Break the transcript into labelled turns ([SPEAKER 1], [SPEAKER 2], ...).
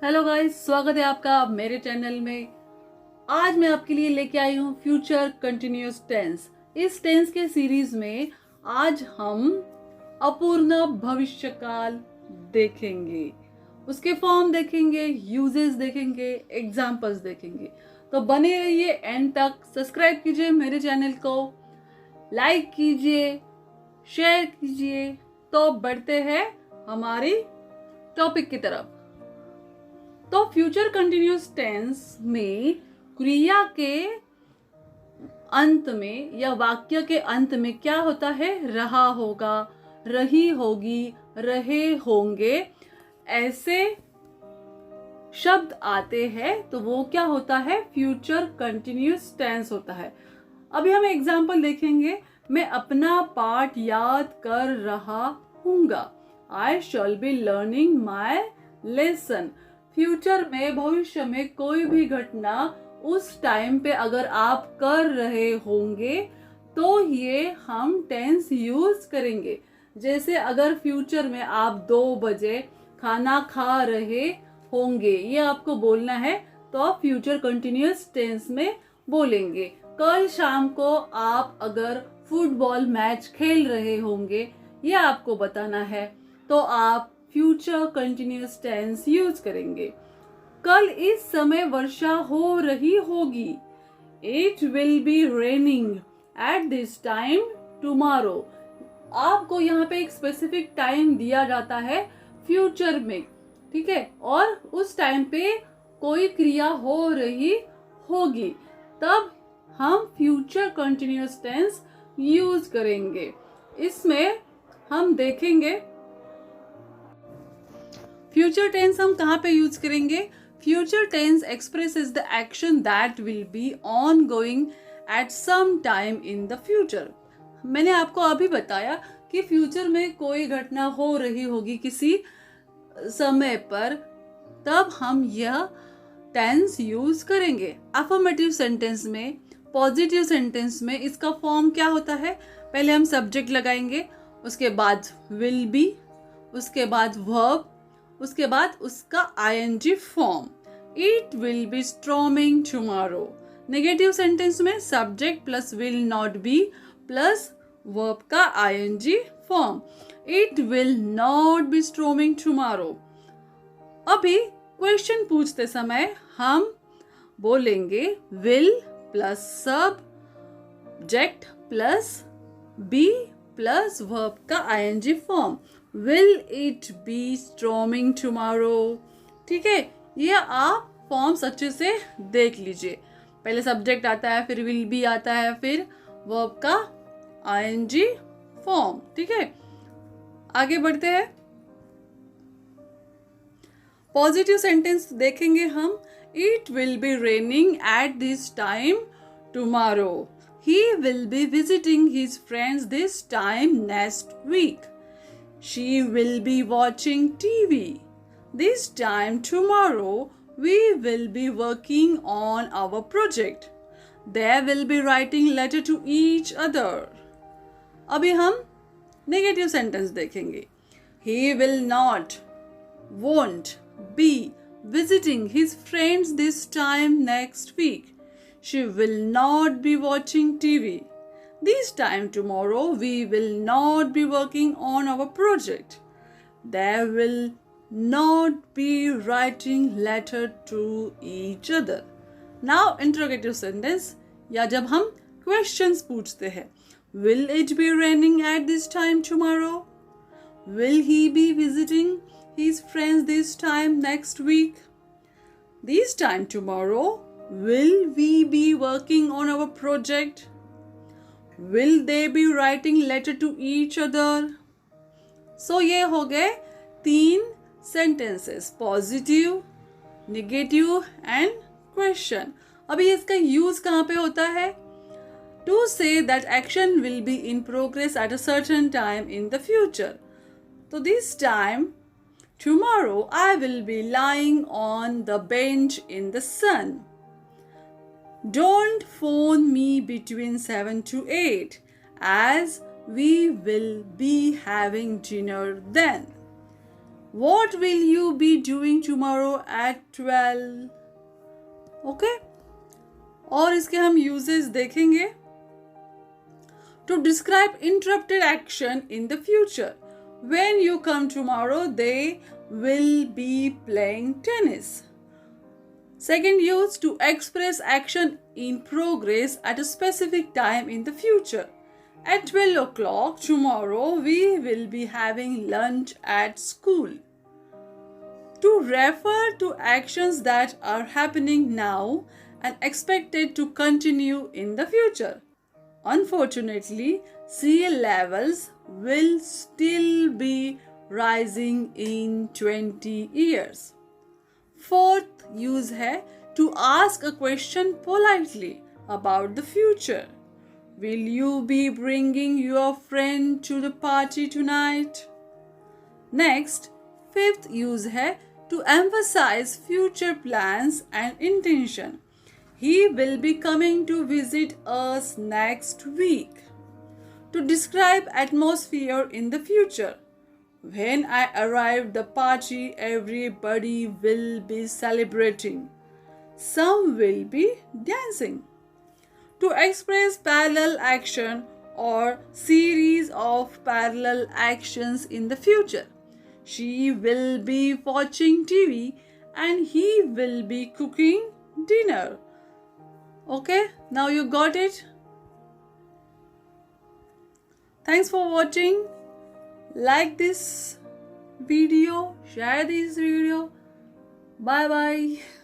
[SPEAKER 1] Hello guys, स्वागत है आपका मेरे चैनल में। आज मैं आपके लिए लेके आई हूँ फ्यूचर कंटिन्यूअस टेंस। इस टेंस के सीरीज में आज हम अपूर्ण भविष्यकाल देखेंगे, उसके फॉर्म देखेंगे, यूजेस देखेंगे, एग्जाम्पल्स देखेंगे। तो बने रहिए एंड तक। सब्सक्राइब कीजिए मेरे चैनल को, लाइक कीजिए, शेयर कीजिए। तो बढ़ते हैं हमारी टॉपिक की तरफ। तो फ्यूचर कंटिन्यूअस टेंस में क्रिया के अंत में या वाक्य के अंत में क्या होता है? रहा होगा, रही होगी, रहे होंगे, ऐसे शब्द आते हैं तो वो क्या होता है? फ्यूचर कंटिन्यूअस टेंस होता है। अभी हम एग्जाम्पल देखेंगे। मैं अपना पाठ याद कर रहा हूँगा। I shall be learning my lesson. Future में, भविष्य में कोई भी घटना उस टाइम पे अगर आप कर रहे होंगे तो ये हम टेंस यूज करेंगे। जैसे अगर फ्यूचर में आप 2 बजे खाना खा रहे होंगे, ये आपको बोलना है, तो आप फ्यूचर कंटिन्यूअस टेंस में बोलेंगे। कल शाम को आप अगर फुटबॉल मैच खेल रहे होंगे, ये आपको बताना है, तो आप फ्यूचर कंटिन्यूअस टेंस यूज करेंगे। कल इस समय वर्षा हो रही होगी। It will B raining at this time tomorrow. आपको यहाँ पे एक स्पेसिफिक टाइम दिया जाता है फ्यूचर में, ठीक है, और उस टाइम पे कोई क्रिया हो रही होगी, तब हम फ्यूचर कंटिन्यूअस टेंस यूज करेंगे। इसमें हम देखेंगे फ्यूचर टेंस हम कहाँ पे यूज करेंगे। Future tense expresses the action that will be ongoing at some time in the future. मैंने आपको अभी बताया कि फ्यूचर में कोई घटना हो रही होगी किसी समय पर, तब हम यह टेंस यूज करेंगे। अफर्मेटिव सेंटेंस में, पॉजिटिव सेंटेंस में इसका फॉर्म क्या होता है? पहले हम सब्जेक्ट लगाएंगे, उसके बाद विल बी, उसके बाद वर्ब, उसके बाद उसका ING form. It will be storming tomorrow. Negative sentence में subject plus will not be plus verb का ING form. It will not be storming tomorrow. अभी क्वेश्चन पूछते समय हम बोलेंगे will plus subject plus be plus verb का ING form. Will it be storming tomorrow? ठीक है, ये आप फॉर्म्स अच्छे से देख लीजिए। पहले सब्जेक्ट आता है, फिर विल बी आता है, फिर वर्ब का आईएनजी फॉर्म। ठीक है, आगे बढ़ते हैं। पॉजिटिव सेंटेंस देखेंगे हम। It will be raining at this time tomorrow. He will be visiting his friends this time next week. She will be watching TV. This time tomorrow, we will be working on our project. They will be writing letter to each other. अभी हम negative sentence देखेंगे। He will not, won't be visiting his friends this time next week. She will not be watching TV. This time tomorrow, we will not be working on our project. They will not be writing letter to each other. Now, interrogative sentence या जब हम questions पूछते हैं। Will it be raining at this time tomorrow? Will he be visiting his friends this time next week? This time tomorrow, will we be working on our project? Will they be writing letter to each other? So ये हो गए 3 sentences, positive, negative and question. अभी इसका use कहाँ पे होता है? To say that action will be in progress at a certain time in the future. So this time, tomorrow I will be lying on the bench in the sun. Don't phone me between 7 to 8 as we will be having dinner then. What will you be doing tomorrow at 12? Okay? और इसके हम uses देखेंगे. To describe interrupted action in the future. When you come tomorrow, they will be playing tennis. Second use, to express action in progress at a specific time in the future. At 12 o'clock tomorrow, we will be having lunch at school. To refer to actions that are happening now and expected to continue in the future. Unfortunately, CL levels will still be rising in 20 years. Fourth use है to ask a question politely about the future. Will you be bringing your friend to the party tonight? Next, fifth use है to emphasize future plans and intention. He will be coming to visit us next week. To describe atmosphere in the future. When I arrive the party, everybody will be celebrating. Some will be dancing. To express parallel action or series of parallel actions in the future. She will be watching TV and he will be cooking dinner. Okay, now you got it. Thanks for watching. Like this video, share this video. Bye bye.